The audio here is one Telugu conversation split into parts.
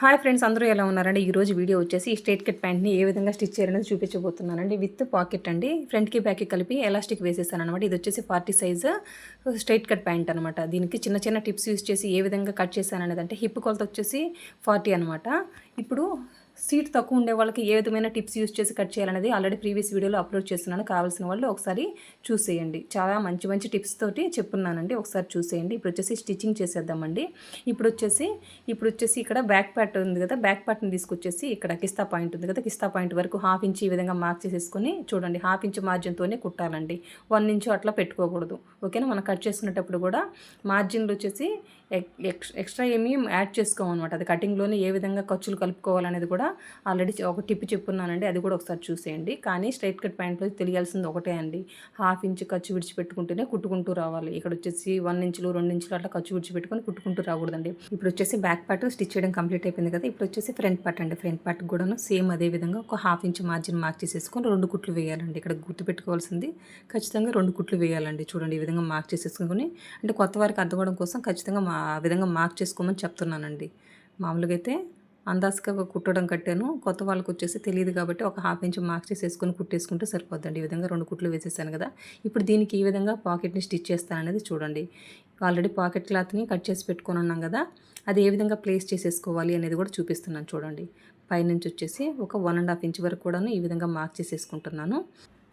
హాయ్ ఫ్రెండ్స్, అందరూ ఎలా ఉన్నారండి? ఈరోజు వీడియో వచ్చేసి ఈ స్ట్రైట్ కట్ ప్యాంట్ని ఏ విధంగా స్టిచ్ చేయాలనేది చూపించబోతున్నానండి. విత్ పాకెట్ అండి, ఫ్రంట్కి బ్యాక్కి కలిపి ఎలాస్టిక్ వేసేసాను అనమాట. ఇది వచ్చేసి 40 సైజు స్ట్రైట్ కట్ ప్యాంట్ అనమాట. దీనికి చిన్న చిన్న టిప్స్ యూస్ చేసి ఏ విధంగా కట్ చేశాను అనేది, అంటే హిప్ కొలత వచ్చేసి 40 అనమాట. ఇప్పుడు సీట్ తక్కువ ఉండే వాళ్ళకి ఏ విధమైన టిప్స్ యూస్ చేసి కట్ చేయాలనేది ఆల్రెడీ ప్రీవియస్ వీడియోలో అప్లోడ్ చేస్తున్నాను. కావాల్సిన వాళ్ళు ఒకసారి చూసేయండి. చాలా మంచి మంచి టిప్స్ తోటి చెప్పున్నానండి, ఒకసారి చూసేయండి. ఇప్పుడు వచ్చేసి స్టిచ్చింగ్ చేసేద్దామండి. ఇప్పుడు వచ్చేసి ఇక్కడ బ్యాక్ పార్ట్ ఉంది కదా, బ్యాక్ పార్ట్ని తీసుకొచ్చేసి ఇక్కడ కిస్తా పాయింట్ ఉంది కదా, కిస్తా పాయింట్ వరకు హాఫ్ ఇంచ్ ఈ విధంగా మార్క్ చేసేసుకొని చూడండి. హాఫ్ ఇంచ్ మార్జిన్తోనే కుట్టాలండి, 1 ఇంచ్ అట్లా పెట్టుకోకూడదు. ఓకేనా? మనం కట్ చేసుకునేటప్పుడు కూడా మార్జిన్లు వచ్చేసి ఎక్స్ట్రా ఏమీ యాడ్ చేసుకోమన్నమాట. అది కటింగ్లోనే ఏ విధంగా ఖర్చులు కలుపుకోవాలనేది కూడా ఆల్రెడీ ఒక టిప్ చెప్పున్నానండి, అది కూడా ఒకసారి చూసేయండి. కానీ స్ట్రైట్ కట్ ప్యాంట్లో తెలియాల్సింది ఒకటే అండి, హాఫ్ ఇంచ్ ఖర్చు విడిచిపెట్టుకుంటూనే కుట్టుకుంటూ రావాలి. ఇక్కడ వచ్చేసి 1 ఇంచులు 2 ఇంచులు అట్లా ఖర్చు విడిచిపెట్టుకొని కుట్టుకుంటూ రాకూడదండి. ఇప్పుడు వచ్చేసి బ్యాక్ పార్ట్ స్టిచ్ చేయడం కంప్లీట్ అయిపోయింది కదా. ఇప్పుడు వచ్చేసి ఫ్రంట్ పార్ట్ అండి. ఫ్రంట్ పార్ట్ కూడాను సేమ్ అదే విధంగా ఒక హాఫ్ ఇంచ్ మార్జిన్ మార్క్ చేసేసుకొని 2 కుట్లు వేయాలండి. ఇక్కడ గుర్తుపెట్టుకోవాల్సింది ఖచ్చితంగా 2 కుట్లు వేయాలండి. చూడండి, ఈ విధంగా మార్క్ చేసేసుకొని, అంటే కొత్త వారికి అర్థం అవడం కోసం ఖచ్చితంగా ఆ విధంగా మార్క్ చేసుకోమని చెప్తున్నానండి. మామూలుగా అయితే అందాజుగా కుట్టడం కట్టాను, కొత్త వాళ్ళకి వచ్చేసి తెలియదు కాబట్టి ఒక హాఫ్ ఇంచ్ మార్క్ చేసేసుకొని కుట్టేసుకుంటే సరిపోద్దండి. ఈ విధంగా 2 కుట్లు వేసేసాను కదా. ఇప్పుడు దీనికి ఈ విధంగా పాకెట్ని స్టిచ్ చేస్తాననేది చూడండి. ఆల్రెడీ పాకెట్ క్లాత్ని కట్ చేసి పెట్టుకొని ఉన్నాం కదా, అది ఏ విధంగా ప్లేస్ చేసేసుకోవాలి అనేది కూడా చూపిస్తున్నాను చూడండి. పైనుంచి వచ్చేసి ఒక 1.5 ఇంచ్ వరకు కూడాను ఈ విధంగా మార్క్ చేసేసుకుంటున్నాను.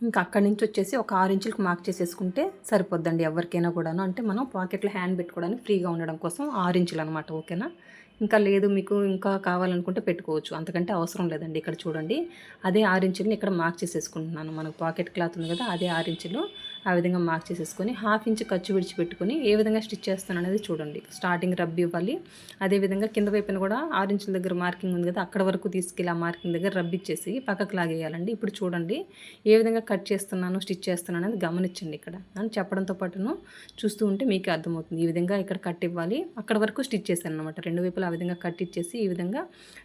ఇంకా అక్కడి నుంచి వచ్చేసి ఒక 6 ఇంచులకు మార్క్ చేసేసుకుంటే సరిపోద్దండి ఎవరికైనా కూడాను. అంటే మనం పాకెట్లో హ్యాండ్ పెట్టుకోవడానికి ఫ్రీగా ఉండడం కోసం 6 ఇంచులు అనమాట. ఓకేనా? ఇంకా లేదు మీకు ఇంకా కావాలనుకుంటే పెట్టుకోవచ్చు, అంతకంటే అవసరం లేదండి. ఇక్కడ చూడండి, అదే 6 ఇంచులని ఇక్కడ మార్క్ చేసేసుకుంటున్నాను. మనకు పాకెట్ క్లాత్ ఉంది కదా, అదే 6 ఇంచులు ఆ విధంగా మార్క్ చేసేసుకొని హాఫ్ ఇంచ్ ఖర్చు విడిచిపెట్టుకొని ఏ విధంగా స్టిచ్ చేస్తాను అనేది చూడండి. స్టార్టింగ్ రబ్ ఇవ్వాలి, అదేవిధంగా కింద వైపున కూడా 6 ఇంచుల దగ్గర మార్కింగ్ ఉంది కదా, అక్కడ వరకు తీసుకెళ్ళి ఆ మార్కింగ్ దగ్గర రబ్ ఇచ్చేసి పక్కకు లాగేయాలండి. ఇప్పుడు చూడండి ఏ విధంగా కట్ చేస్తున్నాను, స్టిచ్ చేస్తున్నాను అనేది గమనించండి. ఇక్కడ అని చెప్పడంతో పాటును చూస్తూ ఉంటే మీకు అర్థమవుతుంది. ఈ విధంగా ఇక్కడ కట్ ఇవ్వాలి, అక్కడ వరకు స్టిచ్ చేశాను అనమాట. 2 వైపులా ఆ విధంగా కట్ ఇచ్చేసి ఈ విధంగా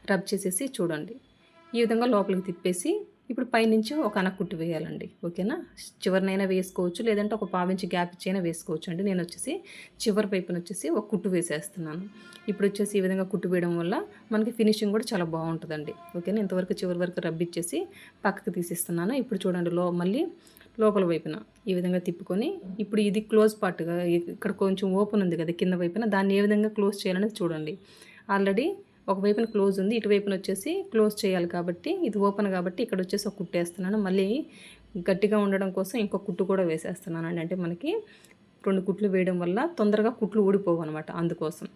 రబ్ చేసేసి చూడండి, ఈ విధంగా లోపలికి తిప్పేసి ఇప్పుడు పైనుంచి ఒక అనకుట్టు వేయాలండి. ఓకేనా? చివరినైనా వేసుకోవచ్చు, లేదంటే ఒక పావించి గ్యాప్ ఇచ్చైనా వేసుకోవచ్చు అండి. నేను వచ్చేసి చివరి వైపున వచ్చేసి ఒక కుట్టు వేసేస్తున్నాను. ఇప్పుడు వచ్చేసి ఈ విధంగా కుట్టు వేయడం వల్ల మనకి ఫినిషింగ్ కూడా చాలా బాగుంటుందండి. ఓకేనా? ఇంతవరకు చివరి వరకు రబ్బిచ్చేసి పక్కకు తీసిస్తున్నాను. ఇప్పుడు చూడండి, మళ్ళీ లోపల వైపున ఈ విధంగా తిప్పుకొని, ఇప్పుడు ఇది క్లోజ్ పార్ట్గా ఇక్కడ కొంచెం ఓపెన్ ఉంది కదా కింద వైపున, దాన్ని ఏ విధంగా క్లోజ్ చేయాలనేది చూడండి. ఆల్రెడీ ఒకవైపున క్లోజ్ ఉంది, ఇటువైపున వచ్చేసి క్లోజ్ చేయాలి కాబట్టి ఇది ఓపెన్ కాబట్టి ఇక్కడ వచ్చేసి ఒక కుట్టు వేస్తున్నాను. మళ్ళీ గట్టిగా ఉండడం కోసం ఇంకొక కుట్టు కూడా వేసేస్తున్నాను అండి. అంటే మనకి 2 కుట్లు వేయడం వల్ల తొందరగా కుట్లు ఊడిపోవు అనమాట. అందుకోసం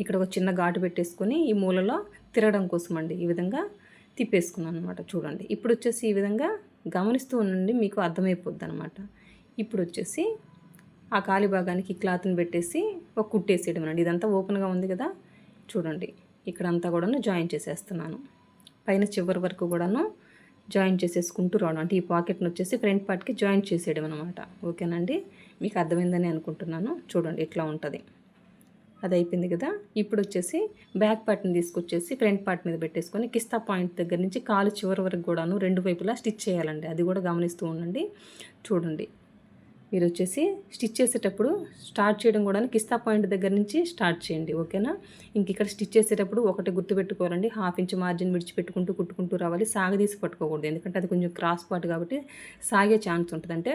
ఇక్కడ ఒక చిన్న ఘాటు పెట్టేసుకొని ఈ మూలలో తిరగడం కోసం అండి ఈ విధంగా తిప్పేసుకున్నాను అనమాట. చూడండి, ఇప్పుడు వచ్చేసి ఈ విధంగా గమనిస్తూ ఉండండి, మీకు అర్థమైపోద్ది అనమాట. ఇప్పుడు వచ్చేసి ఆ కాలి భాగానికి క్లాత్ని పెట్టేసి ఒక కుట్టేసేయడం అండి. ఇదంతా ఓపెన్గా ఉంది కదా, చూడండి ఇక్కడంతా కూడాను జాయిన్ చేసేస్తున్నాను. పైన చివరి వరకు కూడాను జాయిన్ చేసేసుకుంటూ రావడం, అంటే ఈ పాకెట్ని వచ్చేసి ఫ్రంట్ పార్ట్కి జాయిన్ చేసేయడం అనమాట. ఓకేనండి? మీకు అర్థమైందని అనుకుంటున్నాను. చూడండి ఇట్లా ఉంటుంది. అది అయిపోయింది కదా. ఇప్పుడు వచ్చేసి బ్యాక్ పార్ట్ని తీసుకొచ్చేసి ఫ్రంట్ పార్ట్ మీద పెట్టేసుకొని కిస్తా పాయింట్ దగ్గర నుంచి కాలు చివరి వరకు కూడాను 2 వైపులా స్టిచ్ చేయాలండి. అది కూడా గమనిస్తూ ఉండండి. చూడండి, మీరు వచ్చేసి స్టిచ్ చేసేటప్పుడు స్టార్ట్ చేయడం కూడా కిస్తా పాయింట్ దగ్గర నుంచి స్టార్ట్ చేయండి. ఓకేనా? ఇంక ఇక్కడ స్టిచ్ చేసేటప్పుడు ఒకటి గుర్తుపెట్టుకోవాలండి, హాఫ్ ఇంచ్ మార్జిన్ విడిచిపెట్టుకుంటూ కుట్టుకుంటూ రావాలి. సాగదీసి పట్టుకోకూడదు, ఎందుకంటే అది కొంచెం క్రాస్ పార్ట్ కాబట్టి సాగే ఛాన్స్ ఉంటుంది. అంటే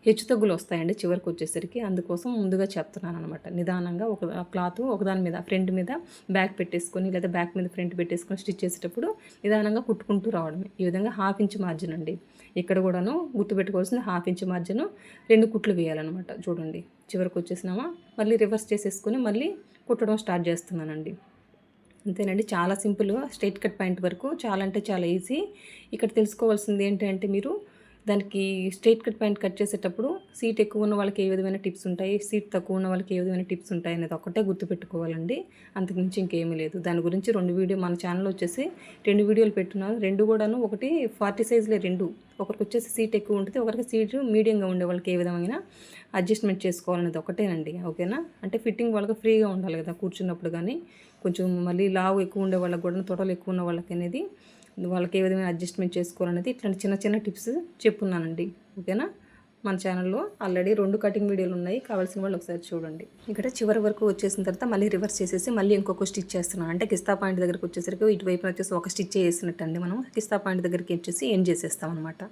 హెచ్చు తగ్గులు వస్తాయండి చివరికి వచ్చేసరికి. అందుకోసం ముందుగా చెప్తున్నాను అనమాట. నిదానంగా ఒక క్లాత్ ఒకదాని మీద ఫ్రంట్ మీద బ్యాక్ పెట్టేసుకొని, లేదా బ్యాక్ మీద ఫ్రంట్ పెట్టేసుకొని స్టిచ్ చేసేటప్పుడు నిదానంగా కుట్టుకుంటూ రావడమే. ఈ విధంగా హాఫ్ ఇంచ్ మార్జిన్ అండి. ఇక్కడ కూడాను గుర్తుపెట్టుకోవాల్సింది హాఫ్ ఇంచ్ మార్జిన్, 2 కుట్లు వేయాలన్నమాట. చూడండి, చివరికి వచ్చేసినామా, మళ్ళీ రివర్స్ చేసేసుకొని మళ్ళీ కుట్టడం స్టార్ట్ చేస్తున్నానండి. అంతేనండి, చాలా సింపుల్. స్ట్రైట్ కట్ పాయింట్ వరకు చాలా అంటే చాలా ఈజీ. ఇక్కడ తెలుసుకోవాల్సింది ఏంటంటే, మీరు దానికి స్ట్రైట్ కట్ పాయింట్ కట్ చేసేటప్పుడు సీట్ ఎక్కువ ఉన్న వాళ్ళకి ఏ విధమైన టిప్స్ ఉంటాయి, సీట్ తక్కువ ఉన్న వాళ్ళకి ఏ విధమైన టిప్స్ ఉంటాయి అనేది ఒక్కటే గుర్తుపెట్టుకోవాలండి. అంతకుమించి ఇంకేమీ లేదు. దాని గురించి 2 వీడియో మన ఛానల్ వచ్చేసి 2 వీడియోలు పెట్టున్నాను. 2 కూడాను, ఒకటి 40 సైజులే 2. ఒకరికి వచ్చేసి సీట్ ఎక్కువ ఉంటుంది, ఒకరికి సీట్ మీడియంగా ఉండే వాళ్ళకి ఏ విధమైన అడ్జస్ట్మెంట్ చేసుకోవాలనేది ఒకటేనండి. ఓకేనా? అంటే ఫిట్టింగ్ వాళ్ళకి ఫ్రీగా ఉండాలి కదా కూర్చున్నప్పుడు. కానీ కొంచెం మళ్ళీ లావు ఎక్కువ ఉండే వాళ్ళకి కూడా, తొడలు ఎక్కువ ఉన్న వాళ్ళకి అనేది వాళ్ళకి ఏ విధమైన అడ్జస్ట్మెంట్ చేసుకోవాలనేది ఇట్లాంటి చిన్న చిన్న టిప్స్ చెప్పున్నానండి. ఓకేనా? మన ఛానల్లో ఆల్రెడీ 2 కటింగ్ వీడియోలు ఉన్నాయి, కావాల్సిన వాళ్ళు ఒకసారి చూడండి. ఇక్కడ చివరి వరకు వచ్చేసిన తర్వాత మళ్ళీ రివర్స్ చేసేసి మళ్ళీ ఇంకొక స్టిచ్ చేస్తున్నాను. అంటే కిస్తా పాయింట్ దగ్గరికి వచ్చేసరికి ఇటువైపు వచ్చేసి ఒక స్టిచ్ చేసినట్టు అండి, మనం కిస్తా పాయింట్ దగ్గరికి వచ్చేసి ఎండ్ చేసేస్తాం అనమాట.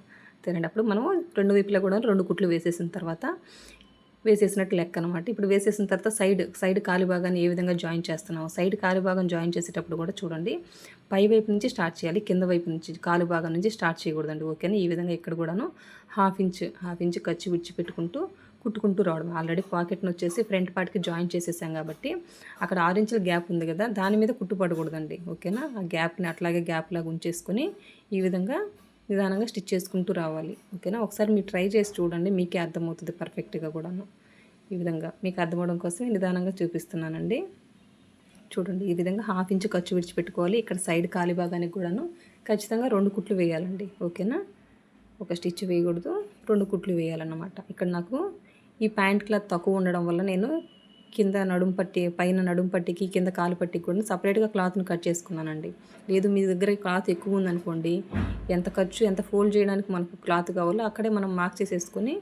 తినండి అప్పుడు మనం 2 వైపులా కూడా 2 కుట్లు వేసేసిన తర్వాత వేసేసినట్టు లెక్క అనమాట. ఇప్పుడు వేసేసిన తర్వాత సైడ్ కాలి భాగాన్ని ఏ విధంగా జాయిన్ చేస్తున్నాము, సైడ్ కాలి భాగం జాయిన్ చేసేటప్పుడు కూడా చూడండి, పై వైపు నుంచి స్టార్ట్ చేయాలి, కింద వైపు నుంచి కాలి భాగం నుంచి స్టార్ట్ చేయకూడదండి. ఓకేనా. ఈ విధంగా ఇక్కడ కూడాను హాఫ్ ఇంచ్ ఖర్చు విడిచిపెట్టుకుంటూ కుట్టుకుంటూ రావడం. ఆల్రెడీ పాకెట్ని వచ్చేసి ఫ్రంట్ పార్ట్కి జాయిన్ చేసేసాం కాబట్టి అక్కడ 6 ఇంచుల గ్యాప్ ఉంది కదా, దాని మీద కుట్టుపడకూడదండి. ఓకేనా. ఆ గ్యాప్ని అట్లాగే గ్యాప్ లాగా ఉంచేసుకొని ఈ విధంగా నిదానంగా స్టిచ్ చేసుకుంటూ రావాలి. ఓకేనా. ఒకసారి మీరు ట్రై చేసి చూడండి, మీకే అర్థమవుతుంది పర్ఫెక్ట్గా కూడాను. ఈ విధంగా మీకు అర్థమవడం కోసం నిదానంగా చూపిస్తున్నానండి. చూడండి, ఈ విధంగా హాఫ్ ఇంచు ఖర్చు విడిచిపెట్టుకోవాలి. ఇక్కడ సైడ్ కాలి భాగానికి కూడాను ఖచ్చితంగా 2 కుట్లు వేయాలండి. ఓకేనా. ఒక స్టిచ్ వేయకూడదు, 2 కుట్లు వేయాలన్నమాట. ఇక్కడ నాకు ఈ ప్యాంట్ క్లాత్ తక్కువ ఉండడం వల్ల నేను కింద నడుము పట్టి, పైన నడుము పట్టికి కింద కాలు పట్టికి కూడా సపరేట్గా క్లాత్ని కట్ చేసుకున్నానండి. లేదు మీ దగ్గర క్లాత్ ఎక్కువ ఉందనుకోండి, ఎంత ఫోల్డ్ చేయడానికి మనకు క్లాత్ కావాలో అక్కడే మనం మార్క్ చేసేసుకొని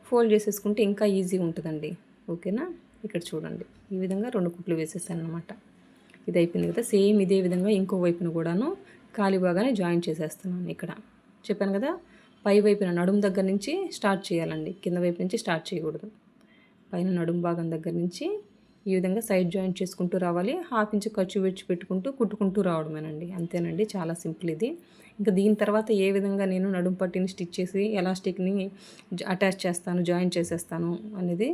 ఫోల్డ్ చేసేసుకుంటే ఇంకా ఈజీగా ఉంటుందండి. ఓకేనా. ఇక్కడ చూడండి, ఈ విధంగా 2 కుట్లు వేసేసాను అనమాట. ఇది అయిపోయింది కదా. సేమ్ ఇదే విధంగా ఇంకో వైపును కూడాను కాలి భాగాన్ని జాయిన్ చేసేస్తున్నాను. ఇక్కడ చెప్పాను కదా, పై వైపున నడుము దగ్గర నుంచి స్టార్ట్ చేయాలండి, కింద వైపు నుంచి స్టార్ట్ చేయకూడదు. పైన నడుము భాగం దగ్గర నుంచి ఈ విధంగా సైడ్ జాయింట్ చేసుకుంటూ రావాలి. హాఫ్ ఇంచు ఖర్చు విడిచిపెట్టుకుంటూ కుట్టుకుంటూ రావడమేనండి. అంతేనండి, చాలా సింపుల్ ఇది. ఇంకా దీని తర్వాత ఏ విధంగా నేను నడుము పట్టిని స్టిచ్ చేసి ఎలాస్టిక్ని అటాచ్ చేస్తాను, జాయిన్ చేసేస్తాను అనేది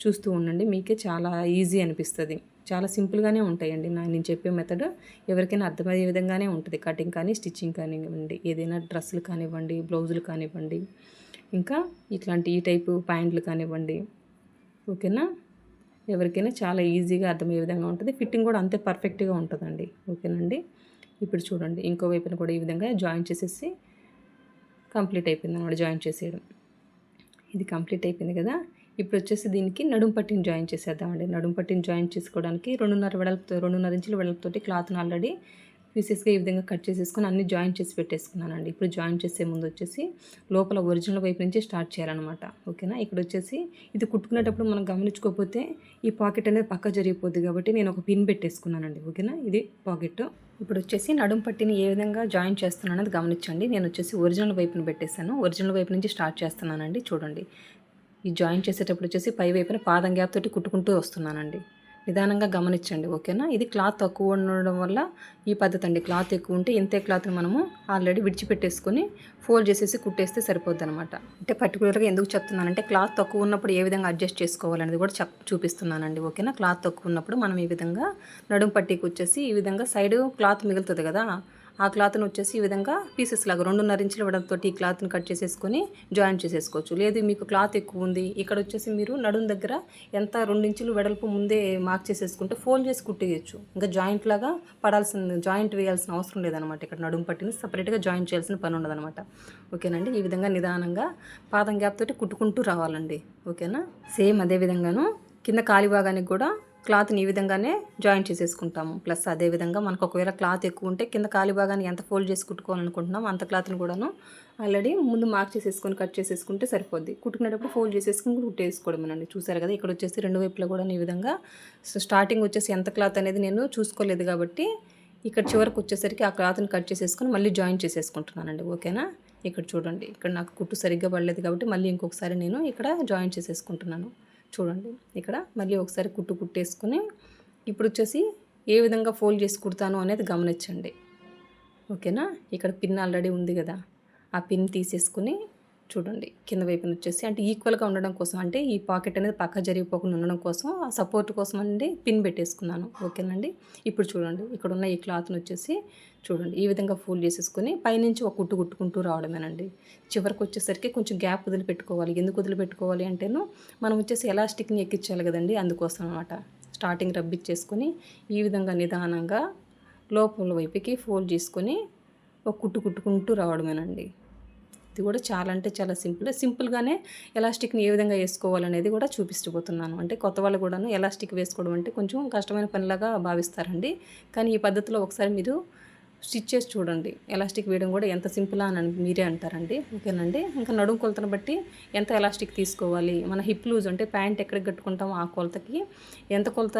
చూస్తూ ఉండండి. మీకే చాలా ఈజీ అనిపిస్తుంది. చాలా సింపుల్గానే ఉంటాయండి నేను చెప్పే మెథడ్. ఎవరికైనా అర్థమయ్యే విధంగానే ఉంటుంది. కటింగ్ కానీ స్టిచ్చింగ్ కానివ్వండి, ఏదైనా డ్రెస్సులు కానివ్వండి, బ్లౌజులు కానివ్వండి, ఇంకా ఈ టైపు ప్యాంట్లు కానివ్వండి. ఓకేనా. ఎవరికైనా చాలా ఈజీగా అర్థమయ్యే విధంగా ఉంటుంది. ఫిట్టింగ్ కూడా అంతే పర్ఫెక్ట్గా ఉంటుందండి. ఓకేనండి. ఇప్పుడు చూడండి, ఇంకో వైపున కూడా ఈ విధంగా జాయిన్ చేసేసి కంప్లీట్ అయిపోయింది అన్నమాట. జాయిన్ చేసేయడం ఇది కంప్లీట్ అయిపోయింది కదా. ఇప్పుడు వచ్చేసి దీనికి నడుము పట్టిని జాయిన్ చేసేద్దామండి. నడుము పట్టిని జాయిన్ చేసుకోవడానికి 2.5 ఇంచుల వెడల్పుతోటి క్లాత్ని ఆల్రెడీ పీసెస్గా ఈ విధంగా కట్ చేసేసుకొని అన్ని జాయిన్ చేసి పెట్టేసుకున్నానండి. ఇప్పుడు జాయిన్ చేసే ముందు వచ్చేసి లోపల ఒరిజినల్ వైపు నుంచి స్టార్ట్ చేయాలన్నమాట. ఓకేనా. ఇక్కడ వచ్చేసి ఇది కుట్టుకునేటప్పుడు మనం గమనించుకోకపోతే ఈ పాకెట్ అనేది పక్క జరిగిపోద్ది కాబట్టి నేను ఒక పిన్ పెట్టేసుకున్నానండి. ఓకేనా. ఇది పాకెట్. ఇప్పుడు వచ్చేసి నడుము పట్టిని ఏ విధంగా జాయిన్ చేస్తున్నాను అనేది గమనించండి. నేను వచ్చేసి ఒరిజినల్ వైపుని పెట్టేశాను. ఒరిజినల్ వైపు నుంచి స్టార్ట్ చేస్తున్నానండి. చూడండి, ఈ జాయిన్ చేసేటప్పుడు వచ్చేసి పై వైపున పాదం గ్యాప్ తోటి కుట్టుకుంటూ వస్తున్నానండి. నిదానంగా గమనించండి. ఓకేనా. ఇది క్లాత్ తక్కువ ఉండడం వల్ల ఈ పద్ధతి అండి. క్లాత్ ఎక్కువ ఉంటే ఇంతే క్లాత్ని మనము ఆల్రెడీ విడిచిపెట్టేసుకొని ఫోల్డ్ చేసేసి కుట్టేస్తే సరిపోద్ది అనమాట. అంటే పర్టికులర్గా ఎందుకు చెప్తున్నానంటే క్లాత్ తక్కువ ఉన్నప్పుడు ఏ విధంగా అడ్జస్ట్ చేసుకోవాలనేది కూడా చూపిస్తున్నానండి. ఓకేనా. క్లాత్ తక్కువ ఉన్నప్పుడు మనం ఈ విధంగా నడుము పట్టీకి వచ్చేసి ఈ విధంగా సైడ్ క్లాత్ మిగులుతుంది కదా, ఆ క్లాత్ని వచ్చేసి ఈ విధంగా పీసెస్ లాగా 2.5 ఇంచుల వెడల్పుతోటి ఈ క్లాత్ని కట్ చేసేసుకొని జాయిన్ చేసేసుకోవచ్చు. లేదు మీకు క్లాత్ ఎక్కువ ఉంది, ఇక్కడ వచ్చేసి మీరు నడుము దగ్గర ఎంత 2 ఇంచులు వెడల్పు ముందే మార్క్ చేసేసుకుంటే ఫోల్డ్ చేసి కుట్టేయచ్చు. ఇంకా జాయింట్ లాగా జాయింట్ వేయాల్సిన అవసరం లేదనమాట. ఇక్కడ నడుము పట్టిని సపరేట్గా జాయిన్ చేయాల్సిన పని ఉండదనమాట. ఓకేనండి. ఈ విధంగా నిదానంగా పాదం గ్యాప్ తోటి కుట్టుకుంటూ రావాలండి. ఓకేనా. సేమ్ అదే విధంగాను కింద కాలి భాగానికి కూడా క్లాత్ని ఈ విధంగానే జాయిన్ చేసేసుకుంటాము. ప్లస్ అదేవిధంగా మనకు ఒకవేళ క్లాత్ ఎక్కువ ఉంటే కింద కాలి భాగాన్ని ఎంత ఫోల్డ్ చేసి కుట్టుకోవాలనుకుంటున్నాం అంత క్లాత్ని కూడాను ఆల్రెడీ ముందు మార్క్ చేసేసుకొని కట్ చేసేసుకుంటే సరిపోద్ది. కుట్టుకునేటప్పుడు ఫోల్డ్ చేసేసుకుని కుట్టేసుకోవడమేనండి. చూసారు కదా, ఇక్కడ వచ్చేసి 2 వైపులా కూడా ఈ విధంగా స్టార్టింగ్ వచ్చేసి ఎంత క్లాత్ అనేది నేను చూసుకోలేదు కాబట్టి ఇక్కడ చివరికి వచ్చేసరికి ఆ క్లాత్ని కట్ చేసేసుకొని మళ్ళీ జాయిన్ చేసేసుకుంటున్నానండి. ఓకేనా. ఇక్కడ చూడండి, ఇక్కడ నాకు కుట్టు సరిగ్గా పడలేదు కాబట్టి మళ్ళీ ఇంకొకసారి నేను ఇక్కడ జాయిన్ చేసేసుకుంటున్నాను. చూడండి, ఇక్కడ మళ్ళీ ఒకసారి కుట్టేసుకొని ఇప్పుడు వచ్చేసి ఏ విధంగా ఫోల్డ్ చేసి కుడతాను అనేది గమనించండి. ఓకేనా. ఇక్కడ పిన్ ఆల్రెడీ ఉంది కదా, ఆ పిన్ తీసేసుకుని చూడండి కింద వైపున వచ్చేసి అంటే ఈక్వల్గా ఉండడం కోసం, అంటే ఈ పాకెట్ అనేది పక్క జరిగిపోకుండా ఉండడం కోసం ఆ సపోర్ట్ కోసం అండి పిన్ పెట్టేసుకున్నాను. ఓకేనండి. ఇప్పుడు చూడండి, ఇక్కడ ఉన్న ఈ క్లాత్ని వచ్చేసి చూడండి ఈ విధంగా ఫోల్డ్ చేసేసుకొని పైనుంచి ఒక కుట్టుకుంటూ రావడమేనండి. చివరికి వచ్చేసరికి కొంచెం గ్యాప్ వదిలిపెట్టుకోవాలి. ఎందుకు వదిలిపెట్టుకోవాలి అంటేను మనం వచ్చేసి ఎలాస్టిక్ని ఎక్కించాలి కదండి, అందుకోసం అనమాట. స్టార్టింగ్ రబ్బిచ్చేసుకొని ఈ విధంగా నిదానంగా లోపల వైపుకి ఫోల్డ్ చేసుకొని ఒక కుట్టుకుంటూ రావడమేనండి. ఇది కూడా చాలా అంటే చాలా సింపుల్గానే ఎలాస్టిక్ని ఏ విధంగా వేసుకోవాలనేది కూడా చూపిస్తూపోతున్నాను. అంటే కొత్త వాళ్ళు కూడాను ఎలాస్టిక్ వేసుకోవడం అంటే కొంచెం కష్టమైన పనిలాగా భావిస్తారండి. కానీ ఈ పద్ధతిలో ఒకసారి మీరు స్టిచ్ చేసి చూడండి. ఎలాస్టిక్ వేయడం కూడా ఎంత సింపులా అని మీరే అంటారండి. ఓకేనండి. ఇంకా నడుము కొలతను బట్టి ఎంత ఎలాస్టిక్ తీసుకోవాలి, మన హిప్ లూజ్ అంటే ప్యాంట్ ఎక్కడికి కట్టుకుంటామో ఆ కొలతకి ఎంత కొలత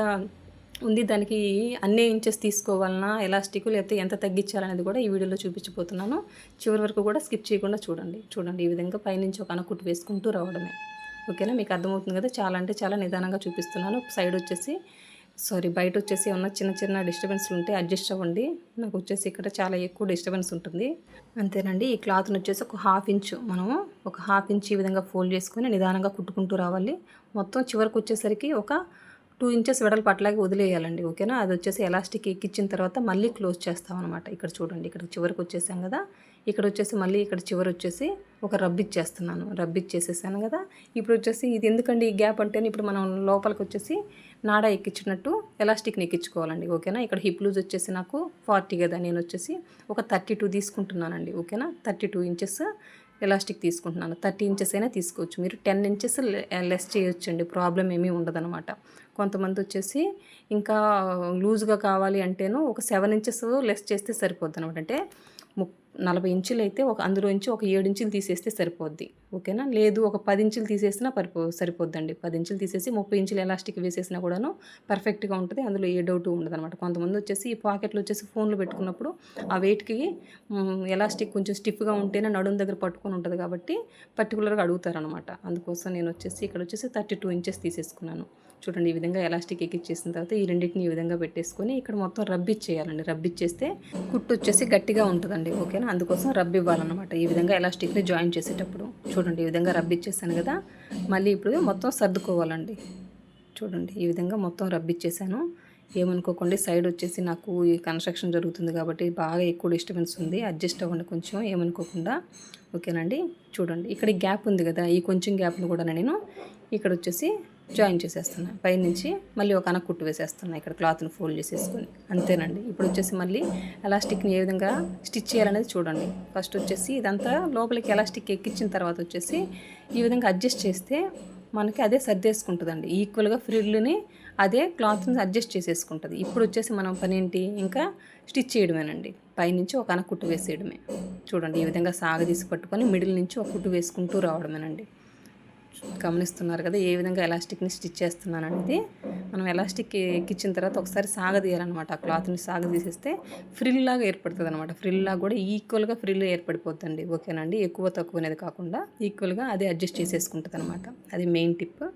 ఉంది, దానికి అన్నీ ఇంచెస్ తీసుకోవాలన్నా ఎలాస్టిక్, లేకపోతే ఎంత తగ్గించాలనేది కూడా ఈ వీడియోలో చూపించబోతున్నాను. చివరి వరకు కూడా స్కిప్ చేయకుండా చూడండి. ఈ విధంగా పైనుంచి ఒక అనకుట్టు వేసుకుంటూ రావడమే. ఓకేనా, మీకు అర్థమవుతుంది కదా. చాలా అంటే చాలా నిదానంగా చూపిస్తున్నాను. బయట వచ్చేసి ఏమన్నా చిన్న డిస్టర్బెన్స్లు ఉంటే అడ్జస్ట్ అవ్వండి. నాకు వచ్చేసి ఇక్కడ చాలా ఎక్కువ డిస్టర్బెన్స్ ఉంటుంది. అంతేనండి. ఈ క్లాత్ని వచ్చేసి ఒక హాఫ్ ఇంచ్ ఈ విధంగా ఫోల్డ్ చేసుకొని నిదానంగా కుట్టుకుంటూ రావాలి. మొత్తం చివరికి వచ్చేసరికి ఒక 2 ఇంచెస్ వెడల్పు అట్లాగే వదిలేయాలండి. ఓకేనా, అది వచ్చేసి ఎలాస్టిక్ ఎక్కించిన తర్వాత మళ్ళీ క్లోజ్ చేస్తాం అనమాట. ఇక్కడ చూడండి, ఇక్కడ చివరికి వచ్చేసాం కదా. ఇక్కడ వచ్చేసి మళ్ళీ ఇక్కడ చివరి వచ్చేసి ఒక రబ్ ఇచ్చేసేసాను కదా. ఇప్పుడు వచ్చేసి ఇది ఎందుకండి ఈ గ్యాప్ అంటే, ఇప్పుడు మనం లోపలికి వచ్చేసి నాడా ఎక్కించినట్టు ఎలాస్టిక్ని ఎక్కించుకోవాలండి. ఓకేనా, ఇక్కడ హిప్ లూజ్ వచ్చేసి నాకు 40 కదా, నేను వచ్చేసి ఒక 32 తీసుకుంటున్నానండి. ఓకేనా, 32 ఇంచెస్ ఎలాస్టిక్ తీసుకుంటున్నాను. 30 ఇంచెస్ అయినా తీసుకోవచ్చు. మీరు 10 ఇంచెస్ లెస్ చేయొచ్చండి, ప్రాబ్లం ఏమీ ఉండదనమాట. కొంతమంది వచ్చేసి ఇంకా లూజ్గా కావాలి అంటేను ఒక 7 ఇంచెస్ లెస్ చేస్తే సరిపోద్ది అనమాట. అంటే 40 ఇంచులు అయితే అందులో నుంచి ఒక 7 ఇంచులు తీసేస్తే సరిపోద్ది. ఓకేనా, లేదు ఒక 10 ఇంచులు తీసేసినా సరిపోద్దండి. 10 ఇంచులు తీసేసి 30 ఇంచులు ఎలాస్టిక్ వేసేసినా కూడాను పర్ఫెక్ట్గా ఉంటుంది. అందులో ఏ డౌట్ ఉండదు అనమాట. కొంతమంది వచ్చేసి ఈ పాకెట్లు వచ్చేసి ఫోన్లు పెట్టుకున్నప్పుడు ఆ వెయిట్కి ఎలాస్టిక్ కొంచెం స్టిఫ్గా ఉంటేనే నడుము దగ్గర పట్టుకొని ఉంటుంది కాబట్టి పర్టికులర్గా అడుగుతారనమాట. అందుకోసం నేను వచ్చేసి ఇక్కడ వచ్చేసి 32 ఇంచెస్ తీసేసుకున్నాను. చూడండి, ఈ విధంగా ఎలాస్టిక్ ఎక్కిచ్చేసిన తర్వాత ఈ రెండింటిని ఈ విధంగా పెట్టేసుకొని ఇక్కడ మొత్తం రబ్ ఇచ్చేయాలండి. రబ్ ఇచ్చేస్తే కుట్టు వచ్చేసి గట్టిగా ఉంటుందండి. ఓకేనా, అందుకోసం రబ్ ఇవ్వాలన్నమాట. ఈ విధంగా ఎలాస్టిక్ని జాయిన్ చేసేటప్పుడు చూడండి, ఈ విధంగా రబ్ ఇచ్చేసాను కదా. మళ్ళీ ఇప్పుడు మొత్తం సర్దుకోవాలండి. చూడండి, ఈ విధంగా మొత్తం రబ్ ఇచ్చేసాను. ఏమనుకోకండి, సైడ్ వచ్చేసి నాకు ఈ కన్స్ట్రక్షన్ జరుగుతుంది కాబట్టి బాగా ఎక్కువ డిస్టర్బెన్స్ ఉంది, అడ్జస్ట్ అవ్వండి కొంచెం, ఏమనుకోకుండా. ఓకేనండి, చూడండి ఇక్కడ గ్యాప్ ఉంది కదా, ఈ కొంచెం గ్యాప్ను కూడా నేను ఇక్కడ వచ్చేసి జాయిన్ చేసేస్తున్నా. పైనుంచి మళ్ళీ ఒక కుట్టు వేసేస్తున్నా ఇక్కడ క్లాత్ని ఫోల్డ్ చేసేసుకొని. అంతేనండి. ఇప్పుడు వచ్చేసి మళ్ళీ ఎలాస్టిక్ని ఏ విధంగా స్టిచ్ చేయాలనేది చూడండి. ఫస్ట్ వచ్చేసి ఇదంతా లోపలికి ఎలాస్టిక్ ఎక్కించిన తర్వాత వచ్చేసి ఈ విధంగా అడ్జస్ట్ చేస్తే మనకి అదే సర్దేసుకుంటుందండి. ఈక్వల్గా ఫ్రిల్ని అదే క్లాత్ని అడ్జస్ట్ చేసేసుకుంటుంది. ఇప్పుడు వచ్చేసి మనం పని ఏంటి, ఇంకా స్టిచ్ చేయడమేనండి. పైనుంచి ఒక కుట్టు వేసేయడమే. చూడండి, ఈ విధంగా సాగదీసి పట్టుకొని మిడిల్ నుంచి ఒక కుట్టు వేసుకుంటూ రావడమేనండి. గమనిస్తున్నారు కదా ఏ విధంగా ఎలాస్టిక్ని స్టిచ్ చేస్తున్నాను అనేది. మనం ఎలాస్టిక్ ఎక్కించిన తర్వాత ఒకసారి సాగదీయాలన్నమాట. ఆ క్లాత్ని సాగదీసేస్తే ఫ్రిల్ లాగా ఏర్పడుతుంది అనమాట. ఫ్రిల్ లాగా కూడా ఈక్వల్గా ఫ్రిల్ ఏర్పడిపోతుంది. ఓకేనండి, ఎక్కువ తక్కువ అనేది కాకుండా ఈక్వల్గా అదే అడ్జస్ట్ చేసేసుకుంటుంది అనమాట. అది మెయిన్ టిప్.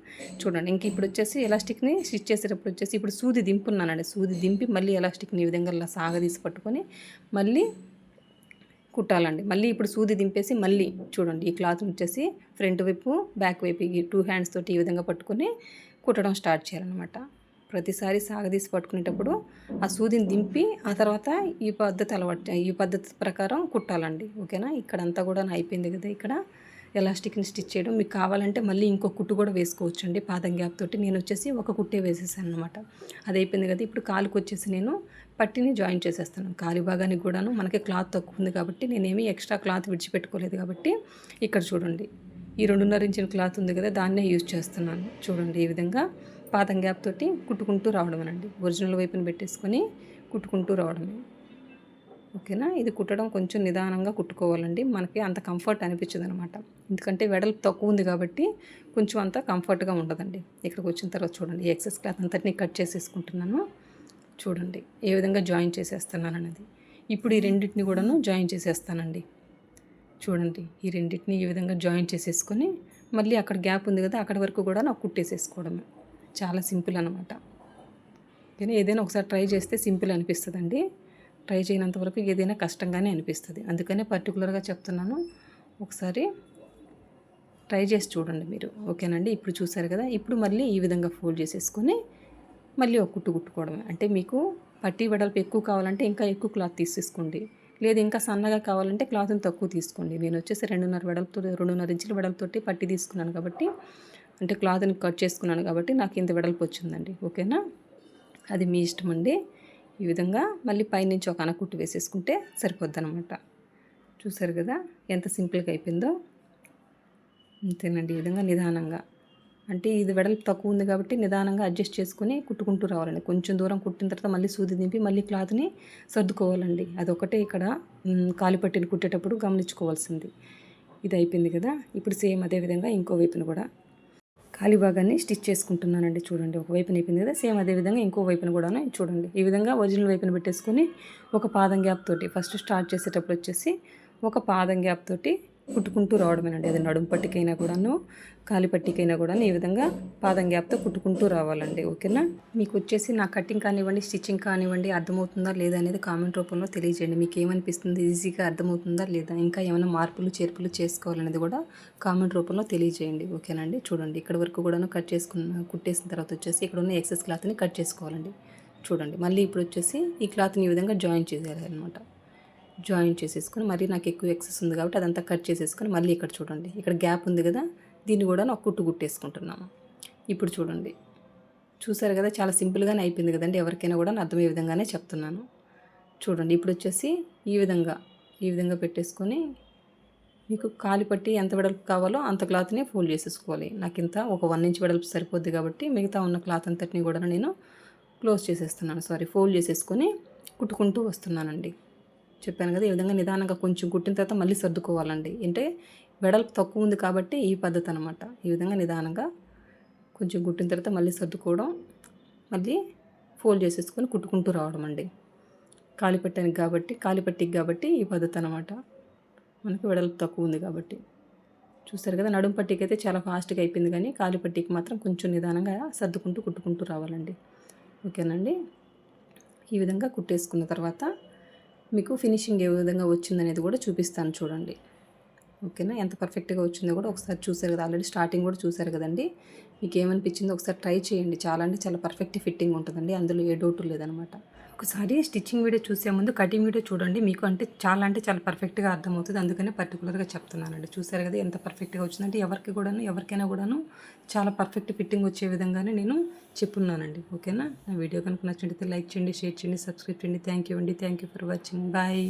చూడండి, ఇంక ఇప్పుడు వచ్చేసి ఎలాస్టిక్ని స్టిచ్ చేసేటప్పుడు వచ్చేసి ఇప్పుడు సూది దింపున్నానండి. సూది దింపి మళ్ళీ ఎలాస్టిక్ని ఈ విధంగా సాగదీసి పట్టుకొని మళ్ళీ కుట్టాలండి. మళ్ళీ ఇప్పుడు సూది దింపేసి మళ్ళీ చూడండి, ఈ క్లాత్ వచ్చేసి ఫ్రంట్ వైపు బ్యాక్ వైపు ఈ 2 హ్యాండ్స్ తోటి ఈ విధంగా పట్టుకొని కుట్టడం స్టార్ట్ చేయాలన్నమాట. ప్రతిసారి సాగదీసి పట్టుకునేటప్పుడు ఆ సూదిని దింపి ఆ తర్వాత ఈ పద్ధతి ప్రకారం కుట్టాలండి. ఓకేనా, ఇక్కడంతా కూడా అయిపోయింది కదా. ఇక్కడ ఎలాస్టిక్ని స్టిచ్ చేయడం మీకు కావాలంటే మళ్ళీ ఇంకో కుట్టు కూడా వేసుకోవచ్చు అండి. పాదం గ్యాప్ తోటి నేను వచ్చేసి ఒక కుట్టే వేసేసాను అనమాట. అది అయిపోయింది కదా. ఇప్పుడు కాలుకి వచ్చేసి నేను పట్టిని జాయిన్ చేసేస్తాను. కాలి భాగానికి కూడాను మనకి క్లాత్ తక్కువ ఉంది కాబట్టి నేనేమి ఎక్స్ట్రా క్లాత్ విడిచిపెట్టుకోలేదు కాబట్టి ఇక్కడ చూడండి, ఈ 2.5 ఇంచుల క్లాత్ ఉంది కదా, దాన్నే యూజ్ చేస్తున్నాను. చూడండి, ఈ విధంగా పాదం గ్యాప్ తోటి కుట్టుకుంటూ రావడమేనండి. ఒరిజినల్ వైపుని పెట్టేసుకొని కుట్టుకుంటూ రావడమే. ఓకేనా, ఇది కుట్టడం కొంచెం నిదానంగా కుట్టుకోవాలండి. మనకి అంత కంఫర్ట్ అనిపించదు అనమాట. ఎందుకంటే వెడల్పు తక్కువ ఉంది కాబట్టి కొంచెం అంత కంఫర్ట్గా ఉండదండి. ఇక్కడికి వచ్చిన తర్వాత చూడండి, ఈ ఎక్సెస్ క్లాత్ అంతటిని కట్ చేసేసుకుంటున్నాను. చూడండి, ఏ విధంగా జాయిన్ చేసేస్తున్నాను అన్నది. ఇప్పుడు ఈ రెండింటిని కూడాను జాయిన్ చేసేస్తానండి. చూడండి, ఈ రెండింటిని ఈ విధంగా జాయిన్ చేసేసుకొని మళ్ళీ అక్కడ గ్యాప్ ఉంది కదా, అక్కడి వరకు కూడా నాకు కుట్టేసేసుకోవడమే. చాలా సింపుల్ అనమాట. కానీ ఏదైనా ఒకసారి ట్రై చేస్తే సింపుల్ అనిపిస్తుందండి. ట్రై చేయనంత వరకు ఏదైనా కష్టంగానే అనిపిస్తుంది. అందుకనే పర్టికులర్గా చెప్తున్నాను, ఒకసారి ట్రై చేసి చూడండి మీరు. ఓకేనండి, ఇప్పుడు చూసారు కదా. ఇప్పుడు మళ్ళీ ఈ విధంగా ఫోల్డ్ చేసేసుకొని మళ్ళీ ఒక కుట్టు కుట్టుకోవడమే. అంటే మీకు పట్టీ వెడల్పు ఎక్కువ కావాలంటే ఇంకా ఎక్కువ క్లాత్ తీసేసుకోండి, లేదు ఇంకా సన్నగా కావాలంటే క్లాత్ని తక్కువ తీసుకోండి. నేను వచ్చేసి 2.5 ఇంచుల వెడల్పుతోటి పట్టీ తీసుకున్నాను కాబట్టి, అంటే క్లాత్ని కట్ చేసుకున్నాను కాబట్టి నాకు ఇంత వెడల్పు వచ్చిందండి. ఓకేనా, అది మీ ఇష్టం అండి. ఈ విధంగా మళ్ళీ పైనుంచి ఒక కుట్టు వేసేసుకుంటే సరిపోద్ది అనమాట. చూసారు కదా ఎంత సింపుల్గా అయిపోయిందో. అంతేనండి, ఈ విధంగా నిదానంగా అంటే ఇది వెడల్పు తక్కువ ఉంది కాబట్టి నిదానంగా అడ్జస్ట్ చేసుకుని కుట్టుకుంటూ రావాలండి. కొంచెం దూరం కుట్టిన తర్వాత మళ్ళీ సూది దింపి మళ్ళీ క్లాత్ని సర్దుకోవాలండి. అదొకటే ఇక్కడ కాలిపట్టిని కుట్టేటప్పుడు గమనించుకోవాల్సింది. ఇది అయిపోయింది కదా. ఇప్పుడు సేమ్ అదే విధంగా ఇంకో వైపును కూడా కాలి భాగాన్ని స్టిచ్ చేసుకుంటున్నానండి. చూడండి, ఒక వైపున అయిపోయింది కదా. సేమ్ అదే విధంగా ఇంకో వైపున కూడా చూడండి. ఈ విధంగా ఒరిజినల్ వైపున పెట్టేసుకొని ఒక పాదం గ్యాప్ తోటి ఫస్ట్ స్టార్ట్ చేసేటప్పుడు వచ్చేసి ఒక పాదం గ్యాప్ తోటి కుట్టుకుంటూ రావడమేనండి. అది నడుము పట్టికైనా కూడాను కాలి పట్టికైనా కూడా ఈ విధంగా పాదం గ్యాప్తో కుట్టుకుంటూ రావాలండి. ఓకేనా. మీకు వచ్చేసి నా కటింగ్ కానివ్వండి, స్టిచ్చింగ్ కానివ్వండి అర్థమవుతుందా లేదా అనేది కామెంట్ రూపంలో తెలియజేయండి. మీకు ఏమనిపిస్తుంది, ఈజీగా అర్థమవుతుందా లేదా, ఇంకా ఏమైనా మార్పులు చేర్పులు చేసుకోవాలనేది కూడా కామెంట్ రూపంలో తెలియజేయండి. ఓకేనండి. చూడండి, ఇక్కడ వరకు కూడాను కుట్టేసిన తర్వాత వచ్చేసి ఇక్కడ ఉన్న ఎక్సెస్ క్లాత్ని కట్ చేసుకోవాలండి. చూడండి, మళ్ళీ ఇప్పుడు వచ్చేసి ఈ క్లాత్ని ఈ విధంగా జాయిన్ చేసేయాలి అనమాట. జాయిన్ చేసేసుకొని మరి నాకు ఎక్కువ ఎక్సెస్ ఉంది కాబట్టి అదంతా కట్ చేసేసుకొని మళ్ళీ ఇక్కడ చూడండి, ఇక్కడ గ్యాప్ ఉంది కదా, దీన్ని కూడా నాకు కుట్టేసుకుంటున్నాను. ఇప్పుడు చూడండి, చూసారు కదా, చాలా సింపుల్గానే అయిపోయింది కదండి. ఎవరికైనా కూడా అర్థమయ్యే విధంగానే చెప్తున్నాను. చూడండి, ఇప్పుడు వచ్చేసి ఈ విధంగా పెట్టేసుకొని మీకు కాలి పట్టి ఎంత వెడల్పు కావాలో అంత క్లాత్ని ఫోల్డ్ చేసేసుకోవాలి. నాకు ఇంత ఒక 1 ఇంచ్ వెడల్పు సరిపోద్ది కాబట్టి మిగతా ఉన్న క్లాత్ అంతటిని కూడా నేను ఫోల్డ్ చేసేసుకొని కుట్టుకుంటూ వస్తున్నానండి. చెప్పాను కదా, ఈ విధంగా నిదానంగా కొంచెం కుట్టిన తర్వాత మళ్ళీ సర్దుకోవాలండి. అంటే వెడల్పు తక్కువ ఉంది కాబట్టి ఈ పద్ధతి అనమాట. ఈ విధంగా నిదానంగా కొంచెం కుట్టిన తర్వాత మళ్ళీ సర్దుకోవడం, మళ్ళీ ఫోల్డ్ చేసేసుకొని కుట్టుకుంటూ రావడం అండి. కాలిపట్టికి కాబట్టి ఈ పద్ధతి అనమాట. మనకి వెడల్పు తక్కువ ఉంది కాబట్టి. చూస్తారు కదా, నడుము పట్టికి అయితే చాలా ఫాస్ట్గా అయిపోయింది, కానీ కాలిపట్టికి మాత్రం కొంచెం నిదానంగా సర్దుకుంటూ కుట్టుకుంటూ రావాలండి. ఓకేనండి. ఈ విధంగా కుట్టేసుకున్న తర్వాత మీకు ఫినిషింగ్ ఏ విధంగా వచ్చిందనేది కూడా చూపిస్తాను చూడండి. ఓకేనా. ఎంత పర్ఫెక్ట్గా వచ్చిందో కూడా ఒకసారి చూసారు కదా, ఆల్రెడీ స్టార్టింగ్ కూడా చూసారు కదండి. మీకు ఏమనిపించిందో ఒకసారి ట్రై చేయండి. చాలా అంటే చాలా పర్ఫెక్ట్ ఫిట్టింగ్ ఉంటుందండి, అందులో ఏ డౌట్ లేదనమాట. ఒకసారి స్టిచ్చింగ్ వీడియో చూసే ముందు కటింగ్ వీడియో చూడండి, మీకు అంటే చాలా పర్ఫెక్ట్గా అర్థమవుతుంది. అందుకనే పర్టికులర్గా చెప్తున్నానండి. చూసారు కదా ఎంత పర్ఫెక్ట్గా వచ్చిందంటే ఎవరికైనా కూడాను చాలా పర్ఫెక్ట్ ఫిట్టింగ్ వచ్చే విధంగానే నేను చెప్పున్నానండి. ఓకేనా. నా వీడియో కనుక నచ్చినట్లయితే లైక్ చేయండి, షేర్ చేయండి, సబ్స్క్రైబ్ చేయండి. Thank you for watching. Bye.